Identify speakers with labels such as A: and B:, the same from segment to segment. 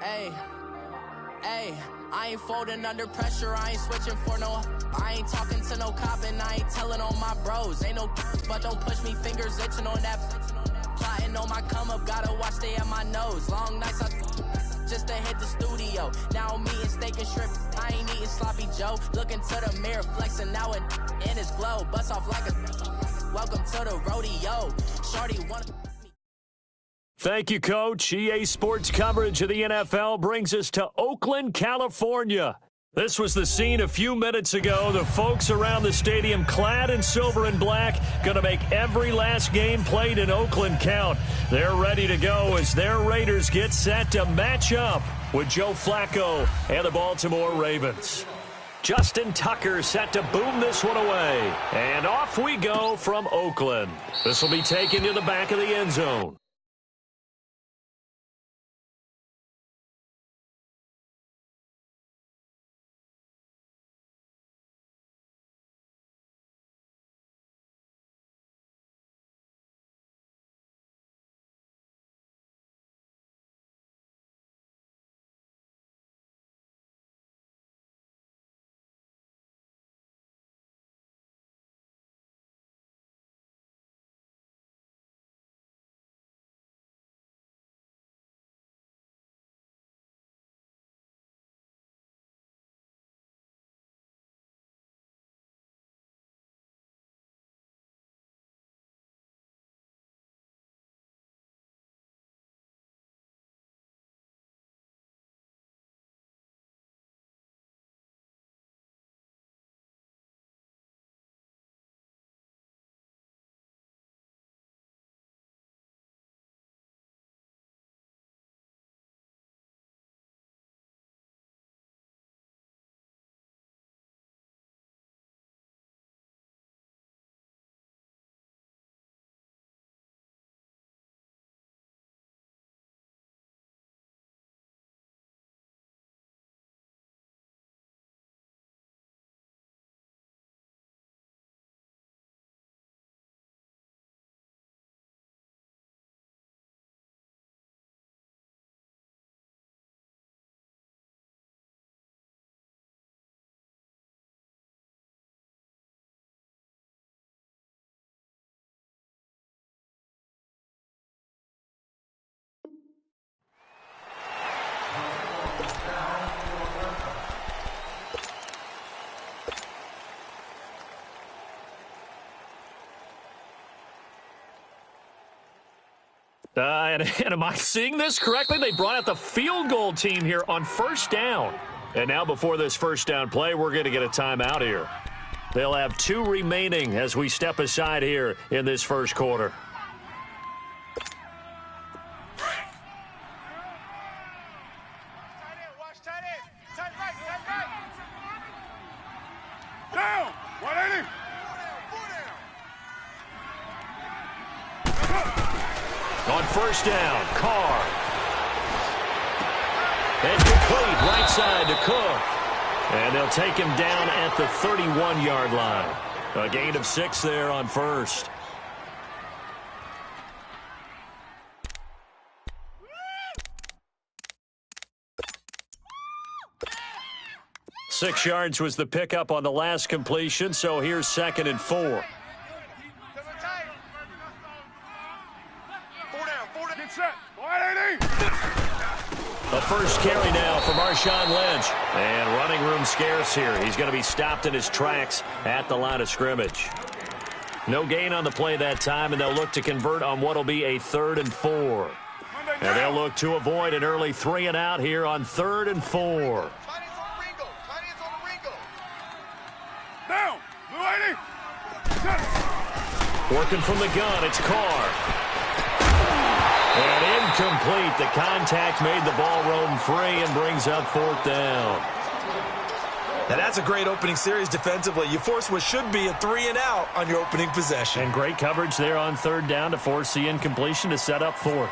A: Hey, I ain't folding under pressure, I ain't switching for no. I ain't talking to no cop and I ain't telling on my bros. Ain't no but don't push me, fingers itching on that. Plotting on my come up, gotta watch stay at my nose. Long nights just to hit the studio. Now I'm eating steak and shrimp, I ain't eating sloppy Joe. Looking to the mirror, flexing now it in his glow. Bust off like a welcome to the rodeo. Shorty wanna.
B: Thank you, Coach. EA Sports coverage of the NFL brings us to Oakland, California. This was the scene a few minutes ago. The folks around the stadium clad in silver and black going to make every last game played in Oakland count. They're ready to go as their Raiders get set to match up with Joe Flacco and the Baltimore Ravens. Justin Tucker set to boom this one away. And off we go from Oakland. This will be taken to the back of the end zone. And am I seeing this correctly? They brought out the field goal team here on first down. And now before this first down play, we're going to get a timeout here. They'll have 2 remaining as we step aside here in this first quarter.
C: Down! 180!
B: On first down, Carr. And complete right side to Cook. And they'll take him down at the 31-yard line. A gain of 6 there on first. Six yards was the pickup on the last completion, so here's 2nd and 4. A first carry now for Marshawn Lynch. And running room scarce here. He's going to be stopped in his tracks at the line of scrimmage. No gain on the play that time, and they'll look to convert on what will be a 3rd and 4. And they'll look to avoid an early 3 and out here on 3rd and 4.
C: Down! 280!
B: Working from the gun, it's Carr. And incomplete. The contact made the ball roam free and brings up 4th down.
D: Now that's a great opening series defensively. You force what should be a 3 and out on your opening possession.
B: And great coverage there on 3rd down to force the incompletion to set up 4th.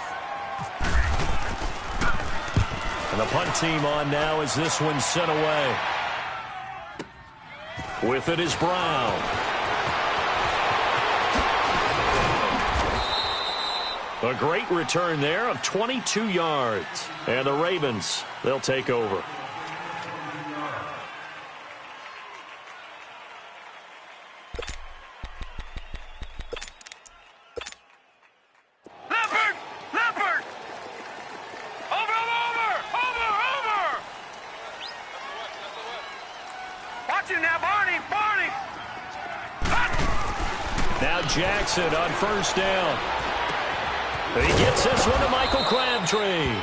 B: And the punt team on now as this one's sent away. With it is Brown. A great return there of 22 yards. And the Ravens, they'll take over. Now Jackson on first down. He gets this one to Michael Crabtree.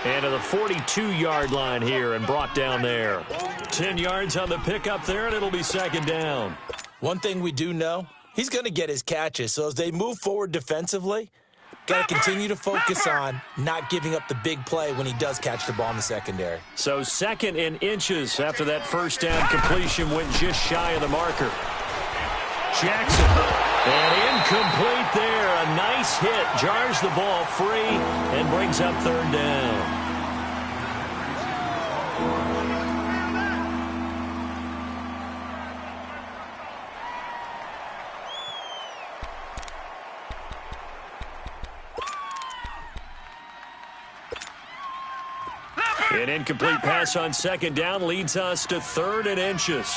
B: And to the 42-yard line here and brought down there. 10 yards on the pickup there, and it'll be second down.
D: One thing we do know, he's going to get his catches. So as they move forward defensively, got to continue to focus on not giving up the big play when he does catch the ball in the secondary.
B: So second in inches after that first down completion went just shy of the marker. Jackson, and incomplete there. A nice hit, jars the ball free, and brings up third down. An incomplete pass on second down leads us to third and inches.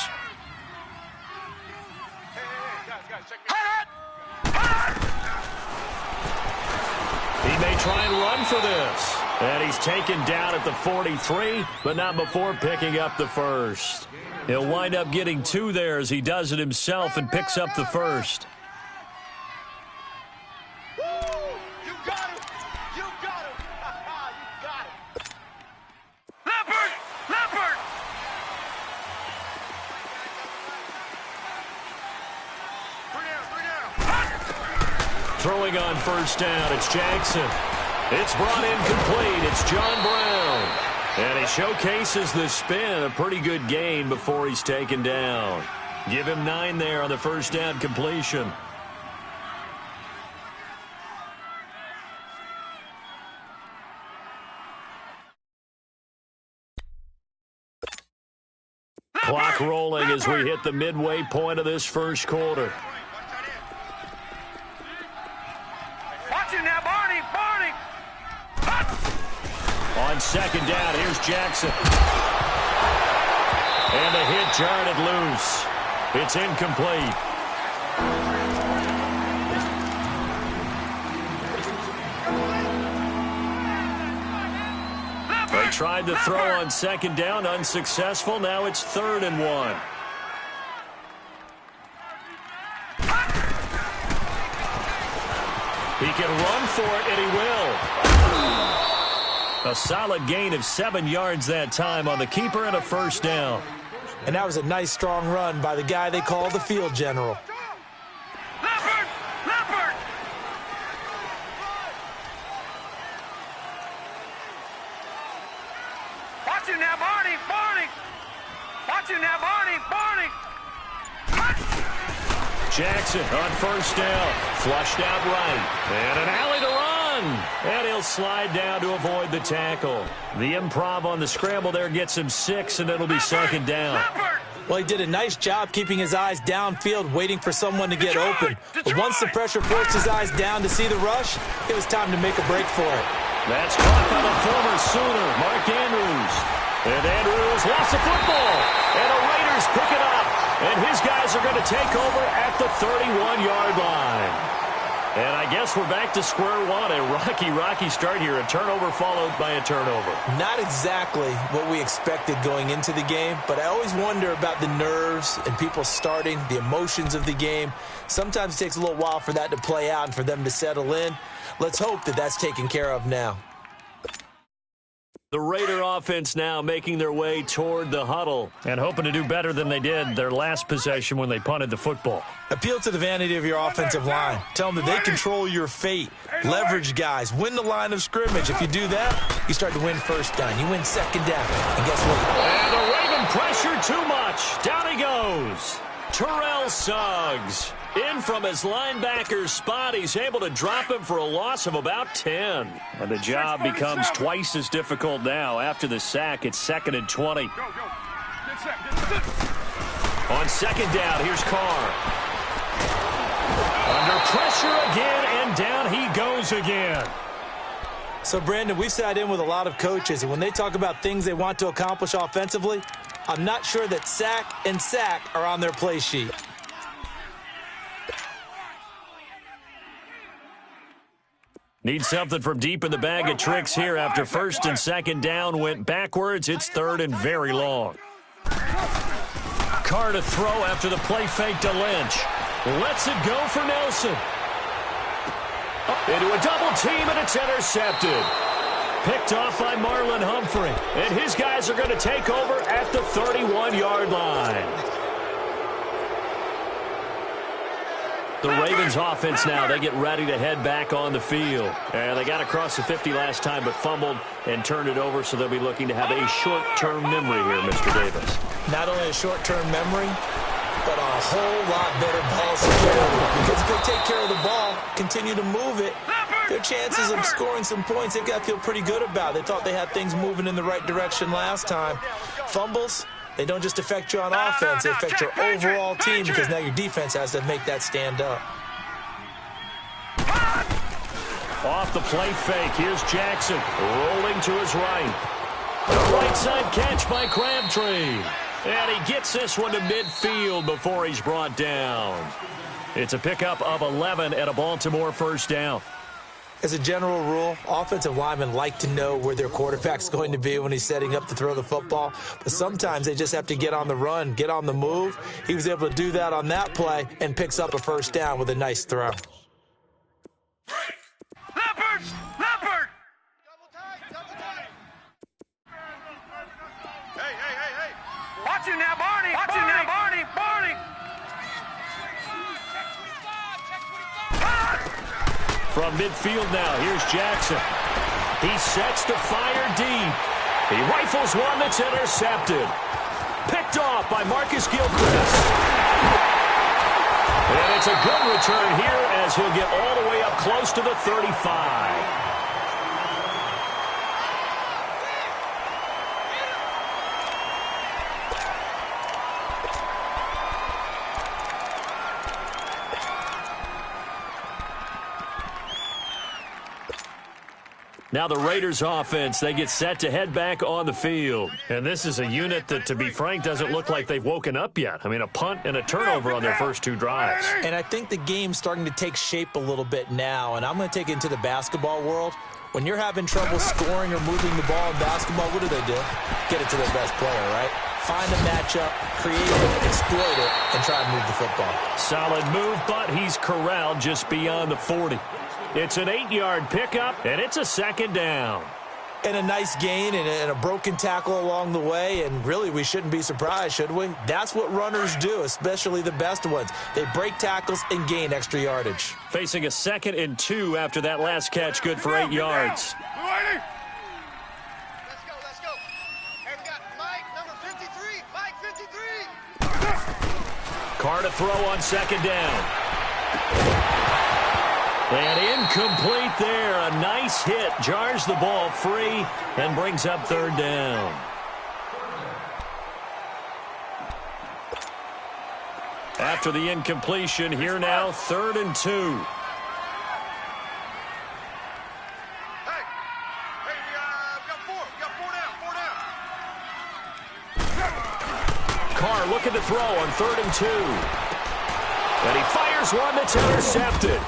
B: He may try and run for this. And he's taken down at the 43, but not before picking up the first. He'll wind up getting 2 there as he does it himself and picks up the first. Throwing on first down, it's Jackson. It's brought in complete. It's John Brown. And he showcases the spin. A pretty good gain before he's taken down. Give him 9 there on the first down completion. Clock rolling as we hit the midway point of this first quarter. On second down, here's Jackson. And a hit jarred it loose. It's incomplete. They tried to throw on second down, unsuccessful. Now it's 3rd and 1. He can run for it, and he will. A solid gain of 7 yards that time on the keeper and a first down.
D: And that was a nice, strong run by the guy they call the field general.
C: Watch it now, Barney! Watch it now, Barney!
B: Jackson on first down. Flushed out right. And an alley to run. And he'll slide down to avoid the tackle. The improv on the scramble there gets him 6, and it'll be second down.
D: Well, he did a nice job keeping his eyes downfield, waiting for someone to get open. But once the pressure forced his eyes down to see the rush, it was time to make a break for it.
B: That's caught by the former Sooner, Mark Andrews. And Andrews lost the football. And the Raiders pick it up. And his guys are going to take over at the 31-yard line. And I guess we're back to square one. A rocky start here. A turnover followed by a turnover.
D: Not exactly what we expected going into the game, but I always wonder about the nerves and people starting, the emotions of the game. Sometimes it takes a little while for that to play out and for them to settle in. Let's hope that that's taken care of now.
B: The Raider offense now making their way toward the huddle and hoping to do better than they did their last possession when they punted the football.
D: Appeal to the vanity of your offensive line. Tell them that they control your fate. Leverage guys. Win the line of scrimmage. If you do that, you start to win first down. You win second down. And guess what?
B: And the Raven pressure too much. Down he goes. Terrell Suggs. In from his linebacker spot, he's able to drop him for a loss of about 10. And the job becomes twice as difficult now. After the sack, it's 2nd and 20. On second down, here's Carr. Under pressure again, and down he goes again.
D: So, Brandon, we've sat in with a lot of coaches, and when they talk about things they want to accomplish offensively, I'm not sure that sack and sack are on their play sheet.
B: Need something from deep in the bag of tricks here after first and second down went backwards. It's third and very long. Carr to throw after the play fake to Lynch. Lets it go for Nelson. Into a double team, and it's intercepted. Picked off by Marlon Humphrey. And his guys are going to take over at the 31-yard line. The Ravens offense now, they get ready to head back on the field. And they got across the 50 last time but fumbled and turned it over, so they'll be looking to have a short-term memory here, Mr. Davis.
D: Not only a short-term memory, but a whole lot better ball security. Because if they take care of the ball, continue to move it, their chances of scoring some points, they've got to feel pretty good about. They thought they had things moving in the right direction last time. Fumbles, they don't just affect you on offense, they affect your overall team because now your defense has to make that stand up.
B: Off the play fake, here's Jackson rolling to his right. A right side catch by Crabtree. And he gets this one to midfield before he's brought down. It's a pickup of 11 at a Baltimore first down.
D: As a general rule, offensive linemen like to know where their quarterback's going to be when he's setting up to throw the football. But sometimes they just have to get on the run, get on the move. He was able to do that on that play and picks up a first down with a nice throw.
C: Leopard! Leopard! Hey. Watch him now, Barney! Watch him now, Barney! Barney!
B: From midfield now, here's Jackson. He sets to fire deep. He rifles one that's intercepted. Picked off by Marcus Gilchrist. And it's a good return here as he'll get all the way up close to the 35. Now the Raiders offense, they get set to head back on the field. And this is a unit that, to be frank, doesn't look like they've woken up yet. I mean, a punt and a turnover on their first two drives.
D: And I think the game's starting to take shape a little bit now. And I'm going to take it into the basketball world. When you're having trouble scoring or moving the ball in basketball, what do? Get it to their best player, right? Find a matchup, create it, exploit it, and try and move the football.
B: Solid move, but he's corralled just beyond the 40. It's an 8-yard pickup, and it's a second down.
D: And a nice gain and a broken tackle along the way, and really we shouldn't be surprised, should we? That's what runners do, especially the best ones. They break tackles and gain extra yardage.
B: Facing a 2nd and 2 after that last catch, good for 8 yards.
C: Let's
E: go. Hey, we got Mike, number 53. Mike, 53.
B: Carr to throw on second down. And incomplete there. A nice hit. Jars the ball free and brings up third down. After the incompletion, here now, 3rd and 2.
E: Hey, we got four down.
B: Carr looking to throw on 3rd and 2. And he fires one that's intercepted.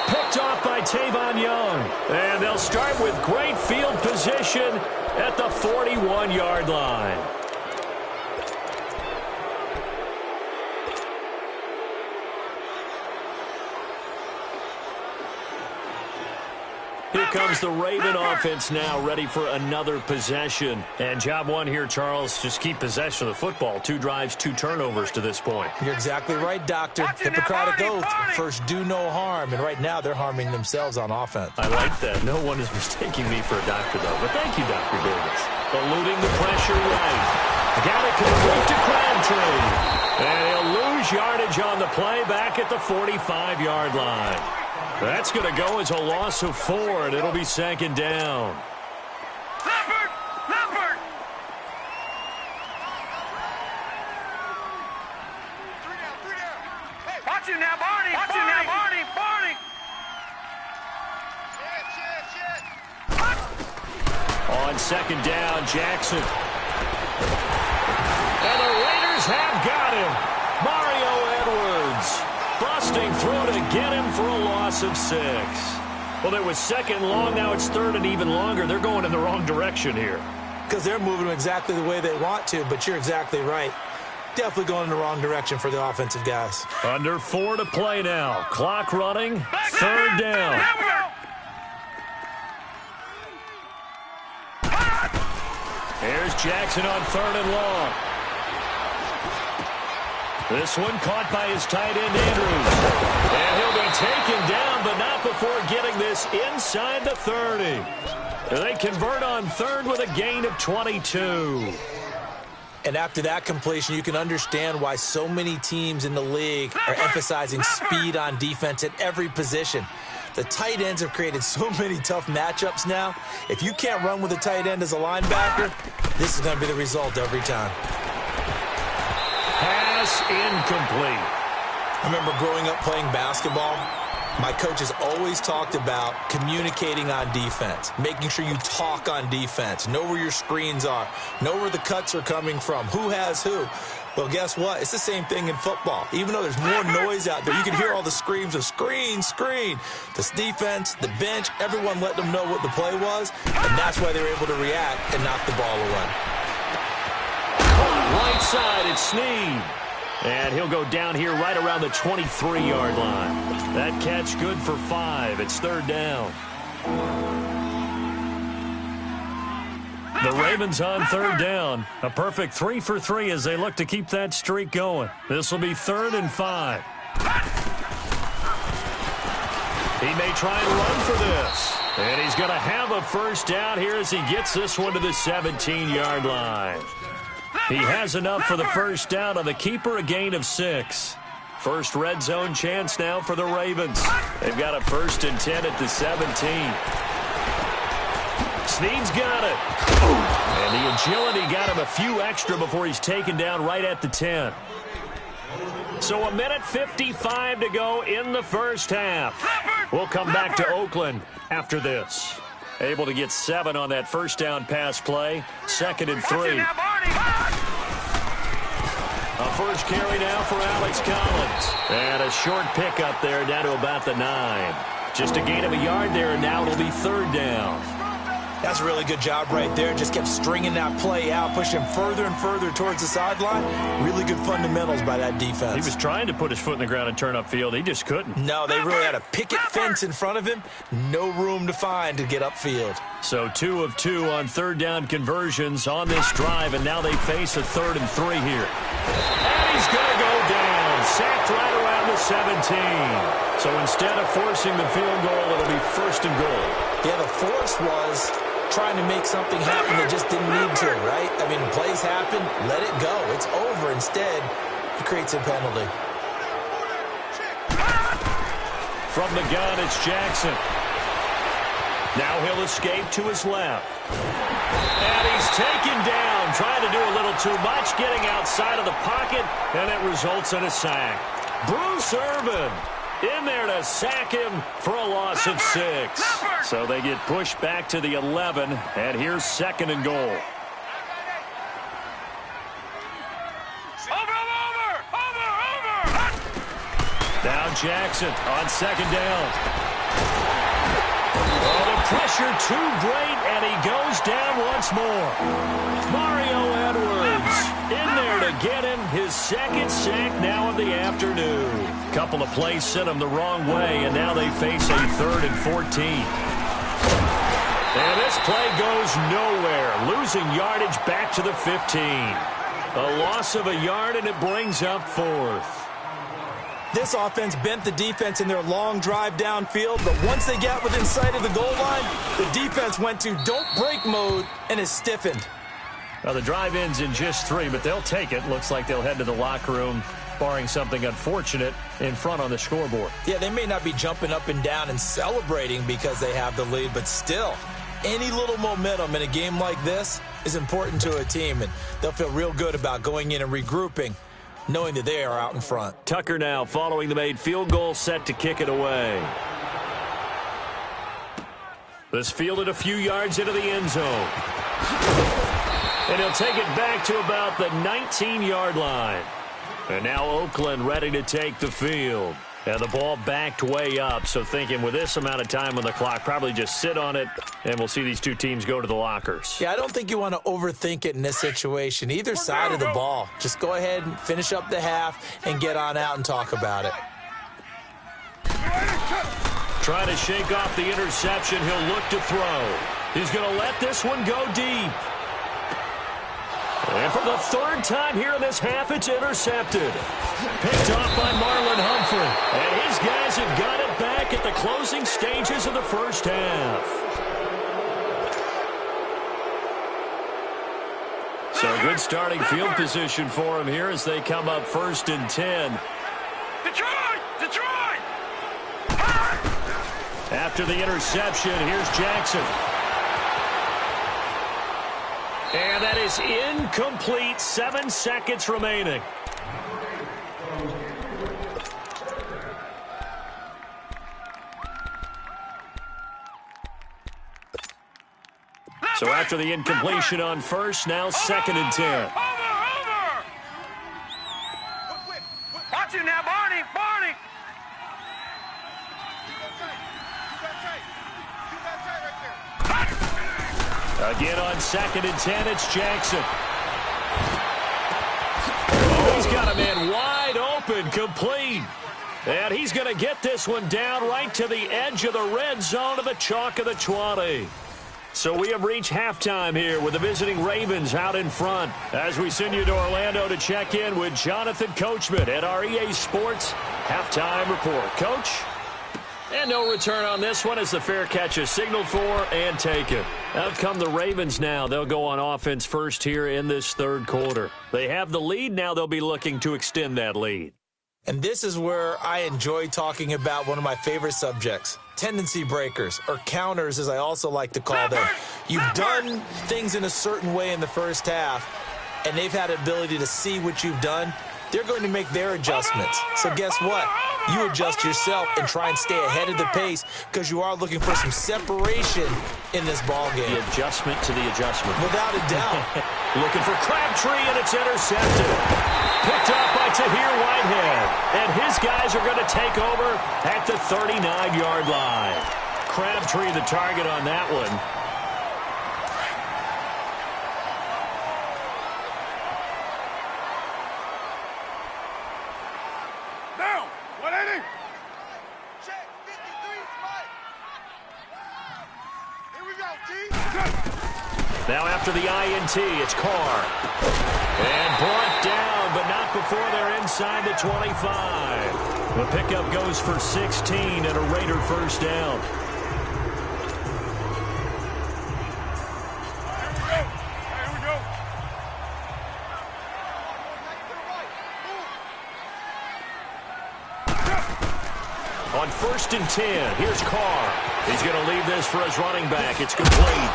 B: Picked off by Tavon Young. And they'll start with great field position at the 41-yard line. Here comes the Raven offense now, ready for another possession. And job one here, Charles, just keep possession of the football. 2 drives, 2 turnovers to this point.
D: You're exactly right, Doctor. Hippocratic oath. First, do no harm. And right now, they're harming themselves on offense.
B: I like that. No one is mistaking me for a doctor, though. But thank you, Dr. Davis. Eluding the pressure right. Got it complete to Crabtree. And he'll lose yardage on the play back at the 45-yard line. That's going to go as a loss of 4, and it'll be 2nd down.
C: Leopard! Leopard!
E: 3 down. Hey,
C: Watch him now, Barney! Watch him now, Barney! Barney!
B: On second down, Jackson. And the Raiders have got him. Mario Edwards busting through to get him for a loss of 6. Well, it was second long. Now it's third and even longer. They're going in the wrong direction here.
D: Because they're moving exactly the way they want to, but you're exactly right. Definitely going in the wrong direction for the offensive guys.
B: Under 4 to play now. Clock running. Third down. Here's Jackson on third and long. This one caught by his tight end, Andrews. And he'll be taken down, but not before getting this inside the 30. They convert on third with a gain of 22.
D: And after that completion, you can understand why so many teams in the league are emphasizing speed on defense at every position. The tight ends have created so many tough matchups now. If you can't run with a tight end as a linebacker, this is going to be the result every time.
B: Pass incomplete.
D: I remember growing up playing basketball. My coaches always talked about communicating on defense, making sure you talk on defense, know where your screens are, know where the cuts are coming from, who has who. Well, guess what? It's the same thing in football. Even though there's more noise out there, you can hear all the screams of screen, screen. This defense, the bench, everyone let them know what the play was, and that's why they were able to react and knock the ball away.
B: Right side, it's Snead. And he'll go down here right around the 23-yard line. That catch good for 5. It's third down. The Ravens on third down. A perfect 3 for 3 as they look to keep that streak going. This will be third and 5. He may try and run for this. And he's going to have a first down here as he gets this one to the 17-yard line. He has enough for the first down on the keeper, a gain of 6. First red zone chance now for the Ravens. They've got a 1st and 10 at the 17. Snead's got it. And the agility got him a few extra before he's taken down right at the 10. So a minute 55 to go in the first half. We'll come back to Oakland after this. Able to get 7 on that first down pass play. 2nd and 3. A first carry now for Alex Collins. And a short pickup there down to about the 9. Just a gain of a yard there, and now it'll be third down.
D: That's a really good job right there. Just kept stringing that play out, pushing him further and further towards the sideline. Really good fundamentals by that defense.
B: He was trying to put his foot in the ground and turn upfield. He just couldn't.
D: No, they really had a picket fence in front of him. No room to find to get upfield.
B: So 2 of 2 on third down conversions on this drive, and now they face a 3rd and 3 here. And he's going to go down. Sacked right around the 17. So instead of forcing the field goal, it'll be 1st and goal.
D: Yeah, the force was trying to make something happen that just didn't need to, right? I mean, plays happen, let it go. It's over. Instead, he creates a penalty.
B: From the gun, it's Jackson. Now he'll escape to his left. And he's taken down, trying to do a little too much, getting outside of the pocket, and it results in a sack. Bruce Irvin in there to sack him for a loss of 6. So they get pushed back to the 11, and here's 2nd and goal.
C: Over!
B: Now Jackson on 2nd down. Oh, the pressure too great, and he goes down once more. Mario Edwards in there to get him his 2nd sack now of the afternoon. Couple of plays sent him the wrong way, and now they face a 3rd and 14. And this play goes nowhere, losing yardage back to the 15. A loss of a yard, and it brings up 4th.
D: This offense bent the defense in their long drive downfield, but once they got within sight of the goal line, the defense went to don't break mode and is stiffened.
B: Well, the drive ends in just 3, but they'll take it. Looks like they'll head to the locker room, barring something unfortunate in front on the scoreboard.
D: Yeah, they may not be jumping up and down and celebrating because they have the lead, but still, any little momentum in a game like this is important to a team, and they'll feel real good about going in and regrouping, knowing that they are out in front.
B: Tucker now following the made field goal, set to kick it away. This fielded a few yards into the end zone. And he'll take it back to about the 19-yard line. And now Oakland ready to take the field. And the ball backed way up, so thinking with this amount of time on the clock, probably just sit on it, and we'll see these two teams go to the lockers.
D: Yeah, I don't think you want to overthink it in this situation. Either side of the ball. Just go ahead and finish up the half and get on out and talk about it.
B: Trying to shake off the interception. He'll look to throw. He's going to let this one go deep. And for the third time here in this half, it's intercepted. Picked off by Marlon Humphrey. And his guys have got it back at the closing stages of the first half. So good starting field position for him here as they come up 1st and 10.
C: Detroit!
B: After the interception, here's Jackson. And that is incomplete. 7 seconds remaining. So after the incompletion on first, now 2nd and 10.
C: Watch it now, Barney!
B: Again on 2nd and 10, it's Jackson. Oh, he's got a man wide open, complete. And he's going to get this one down right to the edge of the red zone of the chalk of the 20. So we have reached halftime here with the visiting Ravens out in front as we send you to Orlando to check in with Jonathan Coachman at our EA Sports Halftime Report. Coach? And no return on this one as the fair catch is signaled for and taken. Out come the Ravens now. They'll go on offense first here in this third quarter. They have the lead. Now they'll be looking to extend that lead.
D: And this is where I enjoy talking about one of my favorite subjects, tendency breakers, or counters as I also like to call them. You've done things in a certain way in the first half, and they've had the ability to see what you've done. They're going to make their adjustments. So guess what? You adjust yourself and try and stay ahead of the pace because you are looking for some separation in this ball game.
B: The adjustment to the adjustment.
D: Without a doubt.
B: Looking for Crabtree, and it's intercepted. Picked up by Tahir Whitehead. And his guys are going to take over at the 39-yard line. Crabtree the target on that one. Now after the INT, it's Carr. And brought down, but not before they're inside the 25. The pickup goes for 16 and a Raider first down.
C: Here we go.
B: On 1st and 10, here's Carr. He's going to leave this for his running back. It's complete.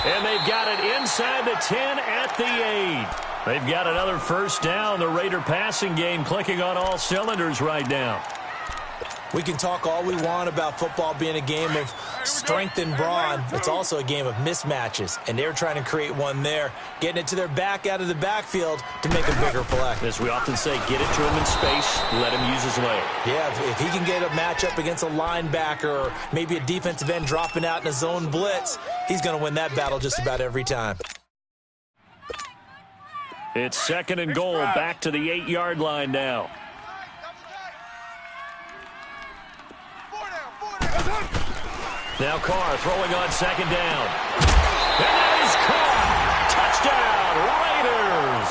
B: And they've got it inside the 10 at the 8. They've got another first down. The Raider passing game clicking on all cylinders right now.
D: We can talk all we want about football being a game of strength and brawn. It's also a game of mismatches, and they're trying to create one there, getting it to their back out of the backfield to make a bigger play.
B: As we often say, get it to him in space, let him use his leg.
D: Yeah, if he can get a matchup against a linebacker or maybe a defensive end dropping out in a zone blitz, he's going to win that battle just about every time.
B: It's 2nd and goal, back to the 8-yard line now. Now Carr throwing on 2nd down. And that is caught. Touchdown, Raiders.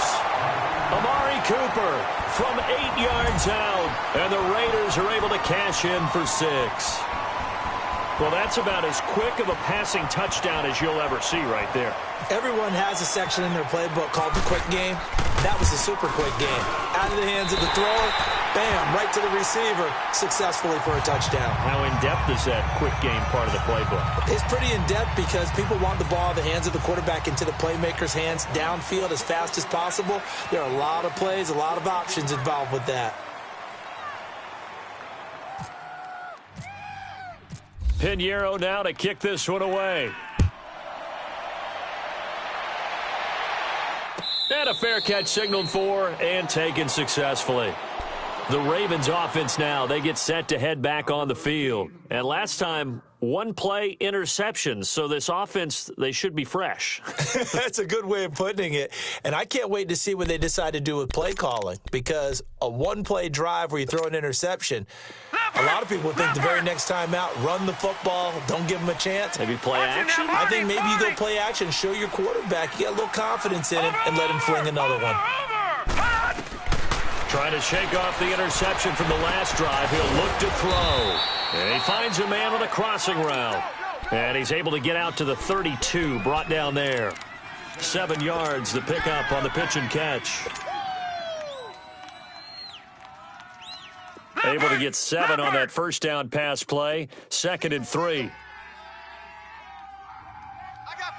B: Amari Cooper from 8 yards out. And the Raiders are able to cash in for 6. Well, that's about as quick of a passing touchdown as you'll ever see right there.
D: Everyone has a section in their playbook called the quick game. That was a super quick game. Out of the hands of the thrower, bam, right to the receiver, successfully for a touchdown.
B: How in-depth is that quick game part of the playbook?
D: It's pretty in-depth because people want the ball in the hands of the quarterback into the playmaker's hands downfield as fast as possible. There are a lot of plays, a lot of options involved with that.
B: Pinheiro now to kick this one away. And a fair catch signaled for and taken successfully. The Ravens offense now, they get set to head back on the field. And last time, one play interception. So this offense, they should be fresh.
D: That's a good way of putting it. And I can't wait to see what they decide to do with play calling, because a one-play drive where you throw an interception, a lot of people think the very next time out, run the football, don't give them a chance.
B: Maybe play action?
D: I think maybe you go play action, show your quarterback, you get a little confidence in him, and let him fling another one.
B: Trying to shake off the interception from the last drive. He'll look to throw. And he finds a man on a crossing route. And he's able to get out to the 32, brought down there. 7 yards, the pickup on the pitch and catch. Able to get 7 on that first down pass play. 2nd and 3.
E: I got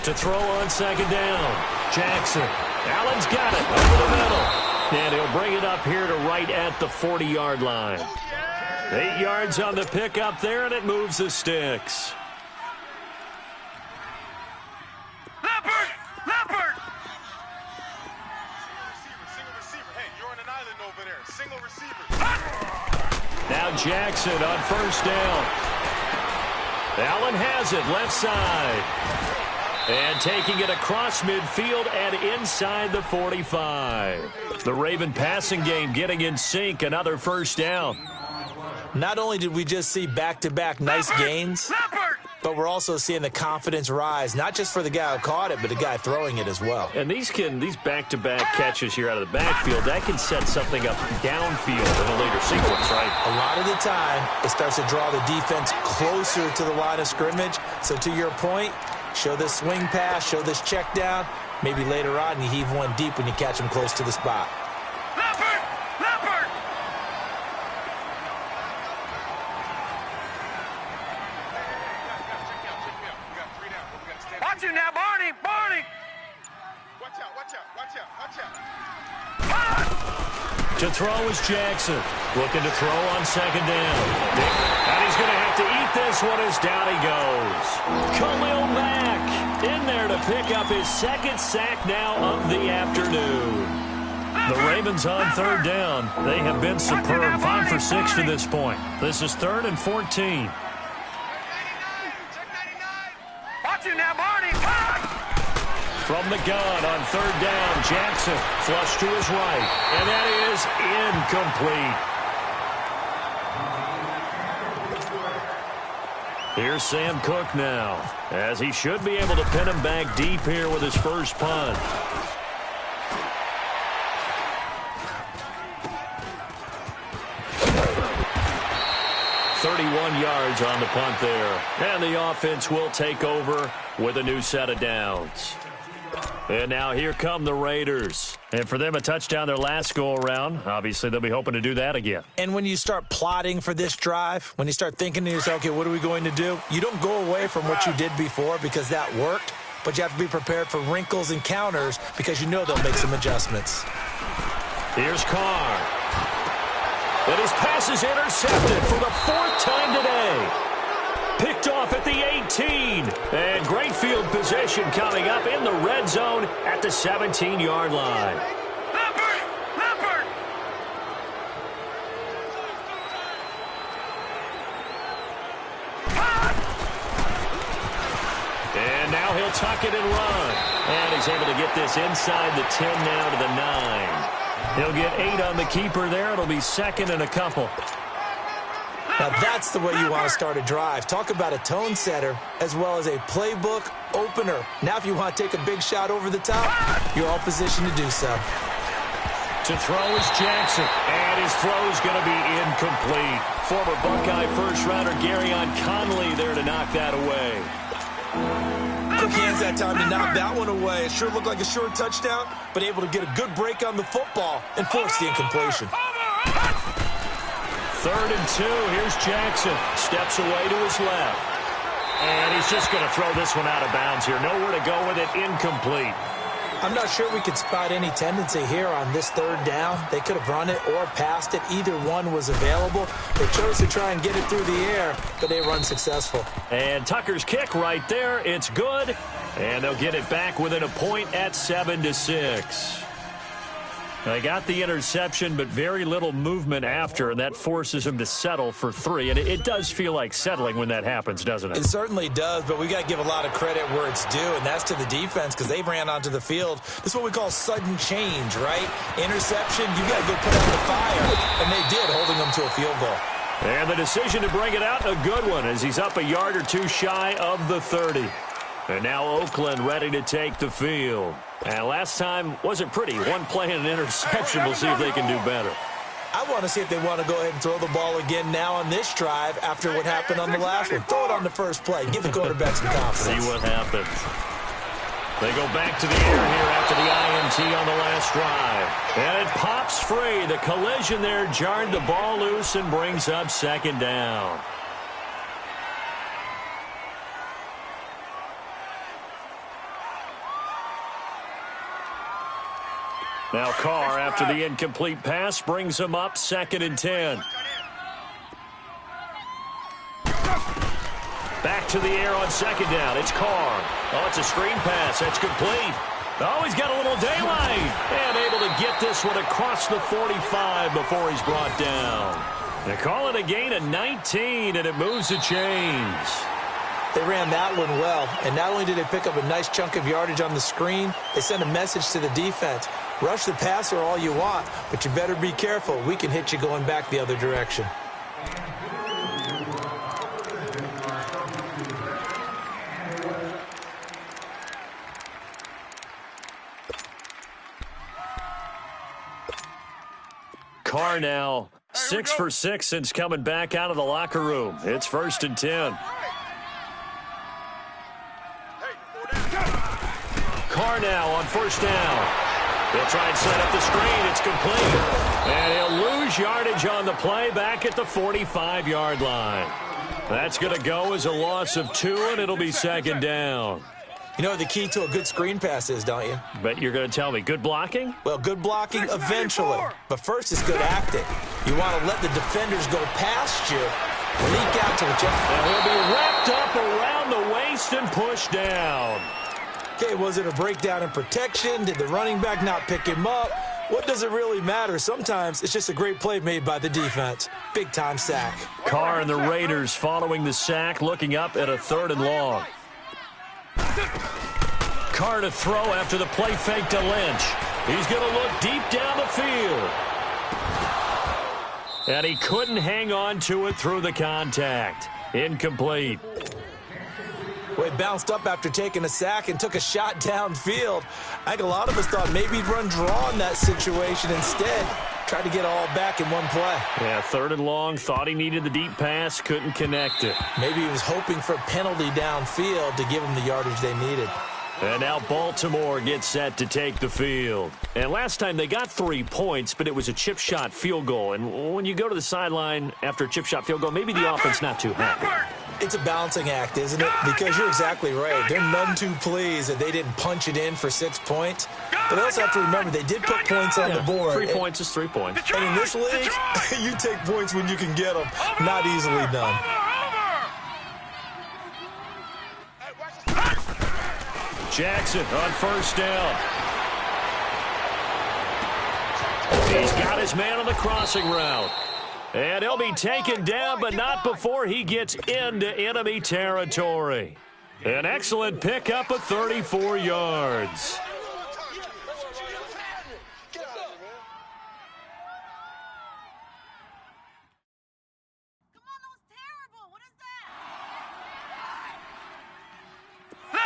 E: 15.
B: To throw on 2nd down. Jackson. Allen's got it over the middle. And he'll bring it up here to right at the 40-yard line. 8 yards on the pickup there, and it moves the sticks.
C: Leopard!
E: Single receiver. Hey, you're on an island over there. Single receiver.
B: Now Jackson on first down. Allen has it, left side. And taking it across midfield and inside the 45. The Raven passing game getting in sync, another first down.
D: Not only did we just see back-to-back nice gains, but we're also seeing the confidence rise, not just for the guy who caught it, but the guy throwing it as well.
B: And these back-to-back catches here out of the backfield, that can set something up downfield in a later sequence, right?
D: A lot of the time, it starts to draw the defense closer to the line of scrimmage. So to your point, show this swing pass, show this check down. Maybe later on you heave one deep when you catch him close to the spot.
C: Leopard! Watch it now, Barney!
E: Watch out.
B: To throw is Jackson. Looking to throw on 2nd down. And he's going to have to eat this one as down he goes. Khalil Mack in there to pick up his 2nd sack now of the afternoon. The Ravens on 3rd down. They have been superb. 5 for 6 to this point. This is 3rd and 14.
E: Check 99.
C: Watch it now, Barney!
B: From the gun on 3rd down, Jackson flush to his right. And that is incomplete. Here's Sam Cook now, as he should be able to pin him back deep here with his first punt. .31 yards on the punt there. And the offense will take over with a new set of downs. And now here come the Raiders. And for them, a touchdown their last go-around. Obviously, they'll be hoping to do that again.
D: And when you start plotting for this drive, when you start thinking to yourself, okay, what are we going to do? You don't go away from what you did before because that worked, but you have to be prepared for wrinkles and counters because you know they'll make some adjustments.
B: Here's Carr. And his pass is intercepted for the 4th time today. Picked off at the 18. And great field position coming up in the red zone at the 17-yard line.
C: Leopard!
B: And now he'll tuck it and run. And he's able to get this inside the 10 now to the 9. He'll get 8 on the keeper there. It'll be 2nd and a couple.
D: Now that's the way you want to start a drive. Talk about a tone setter as well as a playbook opener. Now if you want to take a big shot over the top, you're all positioned to do so.
B: To throw is Jackson, and his throw is going to be incomplete. Former Buckeye first-rounder Garyon Conley there to knock that away.
D: Quick hands that time to knock that one away. It sure looked like a short touchdown, but able to get a good break on the football and force the incompletion.
B: 3rd and 2. Here's Jackson. Steps away to his left. And he's just going to throw this one out of bounds here. Nowhere to go with it. Incomplete.
D: I'm not sure we could spot any tendency here on this third down. They could have run it or passed it. Either one was available. They chose to try and get it through the air, but they were unsuccessful.
B: And Tucker's kick right there. It's good. And they'll get it back within a point at 7-6. They got the interception, but very little movement after, and that forces them to settle for 3. And it does feel like settling when that happens, doesn't it?
D: It certainly does, but we got to give a lot of credit where it's due, and that's to the defense because they ran onto the field. This is what we call sudden change, right? Interception, you got to go put out the fire, and they did, holding them to a field goal.
B: And the decision to bring it out, a good one, as he's up a yard or two shy of the 30. And now Oakland ready to take the field. And last time wasn't pretty. One play and an interception. We'll see if they can do better.
D: I want to see if they want to go ahead and throw the ball again now on this drive after what happened on the last one. Throw it on the first play. Give the quarterback some confidence.
B: See what happens. They go back to the air here after the INT on the last drive. And it pops free. The collision there jarred the ball loose and brings up second down. Now Carr, after the incomplete pass, brings him up 2nd and 10. Back to the air on 2nd down. It's Carr. Oh, it's a screen pass. That's complete. Oh, he's got a little daylight. And able to get this one across the 45 before he's brought down. They call it a gain of 19, and it moves the chains.
D: They ran that one well, and not only did they pick up a nice chunk of yardage on the screen, they sent a message to the defense. Rush the passer all you want, but you better be careful. We can hit you going back the other direction.
B: Carr now 6 for 6 since coming back out of the locker room. It's 1st and 10. Carr now on 1st down. He'll try and set up the screen. It's complete. And he'll lose yardage on the play back at the 45-yard line. That's going to go as a loss of 2, and it'll be 2nd down.
D: You know what the key to a good screen pass is, don't you?
B: But you're going to tell me good blocking?
D: Well, good blocking eventually. But first is good acting. You want to let the defenders go past you, leak out to the jet.
B: And he'll be wrapped up around the waist and pushed down.
D: Okay, was it a breakdown in protection? Did the running back not pick him up? What does it really matter? Sometimes it's just a great play made by the defense. Big-time sack.
B: Carr and the Raiders following the sack, looking up at a 3rd and long. Carr to throw after the play fake to Lynch. He's going to look deep down the field. And he couldn't hang on to it through the contact. Incomplete.
D: Well, he bounced up after taking a sack and took a shot downfield. I think a lot of us thought maybe he'd run draw in that situation instead. Tried to get it all back in one play.
B: Yeah, 3rd and long. Thought he needed the deep pass. Couldn't connect it.
D: Maybe he was hoping for a penalty downfield to give him the yardage they needed.
B: And now Baltimore gets set to take the field. And last time they got 3 points, but it was a chip shot field goal. And when you go to the sideline after a chip shot field goal, maybe the offense not too happy.
D: It's a balancing act, isn't it? Because you're exactly right. They're none too pleased that they didn't punch it in for 6 points. But they also have to remember they did put points on the board.
B: 3 points is 3 points.
D: And in this league, you take points when you can get them. Not easily done.
B: Jackson on 1st down. He's got his man on the crossing route. And he'll be taken down, but not before he gets into enemy territory. An excellent pickup of 34 yards.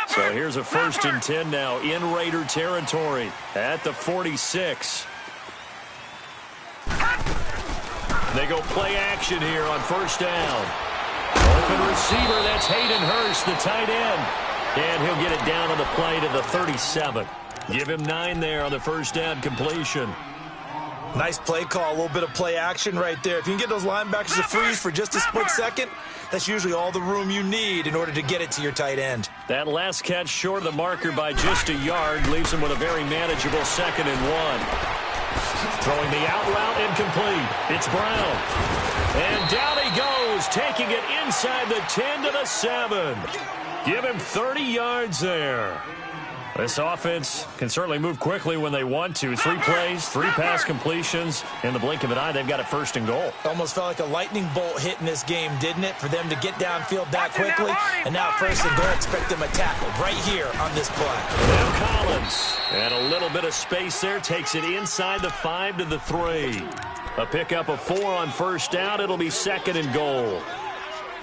B: So here's a 1st and 10 now in Raider territory at the 46. They go play action here on 1st down. Open receiver, that's Hayden Hurst, the tight end. And he'll get it down on the play to the 37. Give him 9 there on the 1st down completion.
D: Nice play call, a little bit of play action right there. If you can get those linebackers to freeze for just a split second, that's usually all the room you need in order to get it to your tight end.
B: That last catch short of the marker by just a yard leaves him with a very manageable 2nd and 1. Throwing the out route incomplete. It's Brown. And down he goes, taking it inside the 10 to the 7. Give him 30 yards there. This offense can certainly move quickly when they want to. 3 plays, 3 pass completions. In the blink of an eye, they've got it 1st and goal.
D: Almost felt like a lightning bolt hit in this game, didn't it? For them to get downfield that quickly. And now 1st and goal, expect them to tackle right here on this play.
B: Now Collins. And a little bit of space there. Takes it inside the 5 to the 3. A pickup of 4 on 1st down. It'll be 2nd and goal.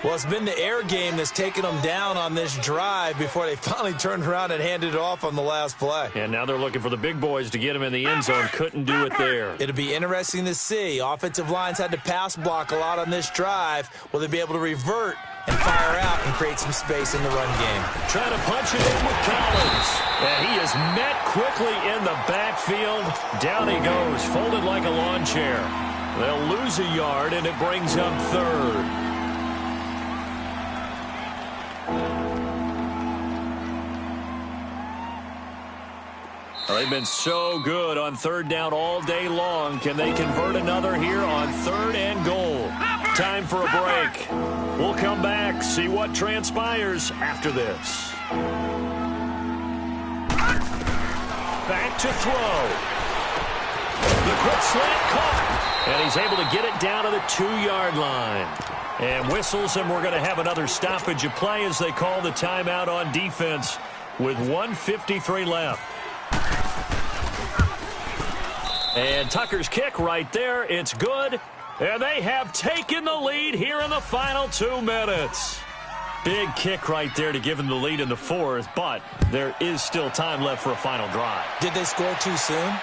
D: Well, it's been the air game that's taken them down on this drive before they finally turned around and handed it off on the last play.
B: And now they're looking for the big boys to get him in the end zone. Couldn't do it there.
D: It'll be interesting to see. Offensive lines had to pass block a lot on this drive. Will they be able to revert and fire out and create some space in the run game?
B: Trying to punch it in with Collins. And he is met quickly in the backfield. Down he goes, folded like a lawn chair. They'll lose a yard, and it brings up 3rd. They've been so good on 3rd down all day long. Can they convert another here on 3rd and goal? Time for a break. We'll come back, see what transpires after this. Back to throw. The quick slant caught. And he's able to get it down to the 2-yard line. And whistles, and we're going to have another stoppage of play as they call the timeout on defense with 1:53 left. And Tucker's kick right there. It's good. And they have taken the lead here in the final 2 minutes. Big kick right there to give them the lead in the 4th, but there is still time left for a final drive.
D: Did they score too soon?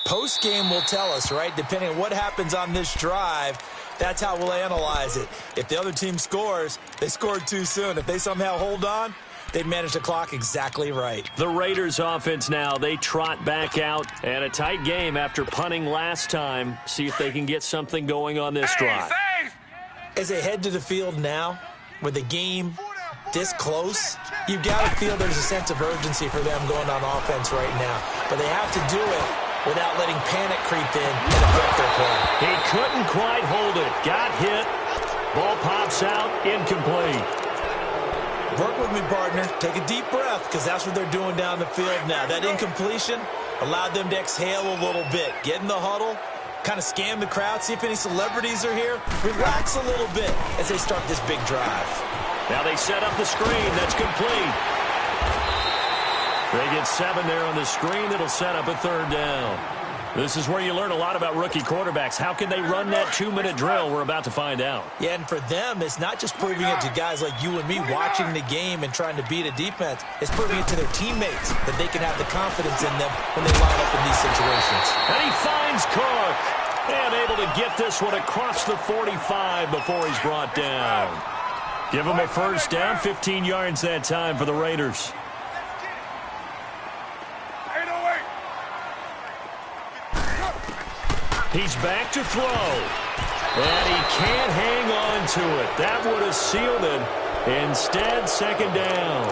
D: Post-game will tell us, right? Depending on what happens on this drive, that's how we'll analyze it. If the other team scores, they scored too soon. If they somehow hold on, they managed the clock exactly right.
B: The Raiders offense now, they trot back out, and a tight game after punting last time. See if they can get something going on this drive.
D: As they head to the field now, with the game this close, you've got to feel there's a sense of urgency for them going on offense right now. But they have to do it without letting panic creep in and affect their play.
B: He couldn't quite hold it. Got hit. Ball pops out. Incomplete.
D: Work with me, partner. Take a deep breath, because that's what they're doing down the field now. That incompletion allowed them to exhale a little bit. Get in the huddle, kind of scan the crowd, see if any celebrities are here. Relax a little bit as they start this big drive.
B: Now they set up the screen. That's complete. They get 7 there on the screen. It'll set up a 3rd down. This is where you learn a lot about rookie quarterbacks. How can they run that 2-minute drill? We're about to find out.
D: Yeah, and for them, it's not just proving it to guys like you and me watching the game and trying to beat a defense. It's proving it to their teammates that they can have the confidence in them when they line up in these situations.
B: And he finds Cook. And able to get this one across the 45 before he's brought down. Give him a 1st down, 15 yards that time for the Raiders. He's back to throw. And he can't hang on to it. That would have sealed it. Instead, 2nd down.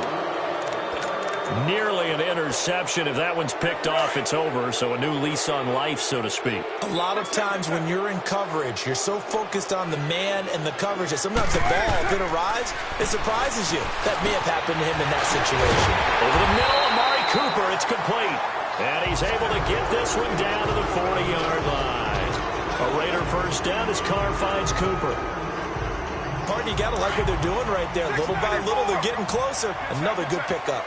B: Nearly an interception. If that one's picked off, it's over. So a new lease on life, so to speak.
D: A lot of times when you're in coverage, you're so focused on the man and the coverage that sometimes the ball, if it arrives, it surprises you. That may have happened to him in that situation.
B: Over the middle, Amari Cooper. It's complete. And he's able to get this one down to the 40-yard line. A Raider 1st down as Carr finds Cooper.
D: Partner, you got to like what they're doing right there. Little by little, they're getting closer. Another good pickup.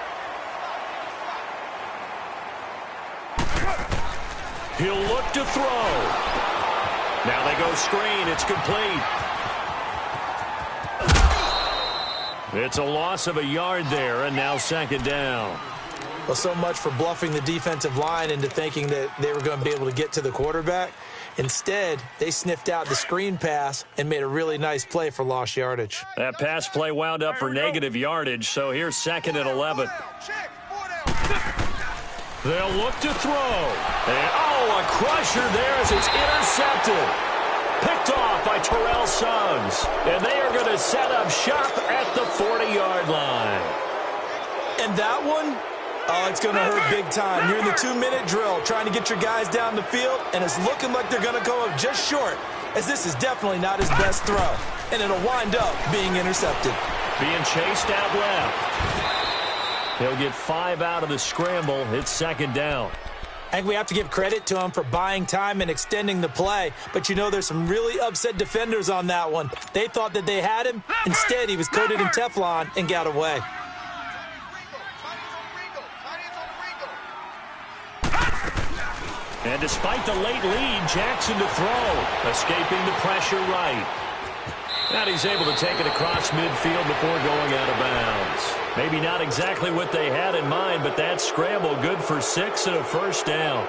B: He'll look to throw. Now they go screen. It's complete. It's a loss of a yard there, and now 2nd down.
D: Well, so much for bluffing the defensive line into thinking that they were going to be able to get to the quarterback. Instead, they sniffed out the screen pass and made a really nice play for lost yardage.
B: That pass play wound up for negative yardage, so here's 2nd and 11. They'll look to throw. And, a crusher there as it's intercepted. Picked off by Terrell Suggs. And they are going to set up shop at the 40-yard line.
D: And that one, it's going to hurt big time. You're in the 2-minute drill trying to get your guys down the field, and it's looking like they're going to go up just short, as this is definitely not his best throw. And it'll wind up being intercepted.
B: Being chased out left. He'll get 5 out of the scramble. It's second down.
D: I think we have to give credit to him for buying time and extending the play. But, there's some really upset defenders on that one. They thought that they had him. Instead, he was coated in Teflon and got away.
B: And despite the late lead, Jackson to throw. Escaping the pressure right. And he's able to take it across midfield before going out of bounds. Maybe not exactly what they had in mind, but that scramble good for 6 and a first down.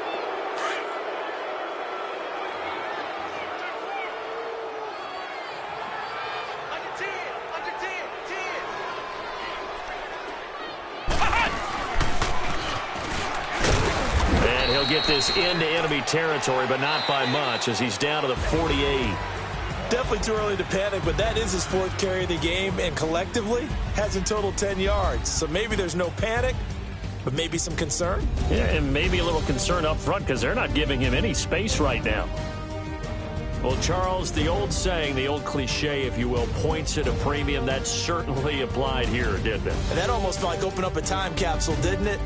B: And he'll get this into enemy territory, but not by much as he's down to the 48.
D: Definitely too early to panic, but that is his 4th carry of the game, and collectively has in total 10 yards. So maybe there's no panic, but maybe some concern.
B: Yeah, and maybe a little concern up front because they're not giving him any space right now. Well, Charles, the old saying, the old cliche, if you will, points at a premium, that certainly applied here, didn't it?
D: And that almost like opened up a time capsule, didn't it?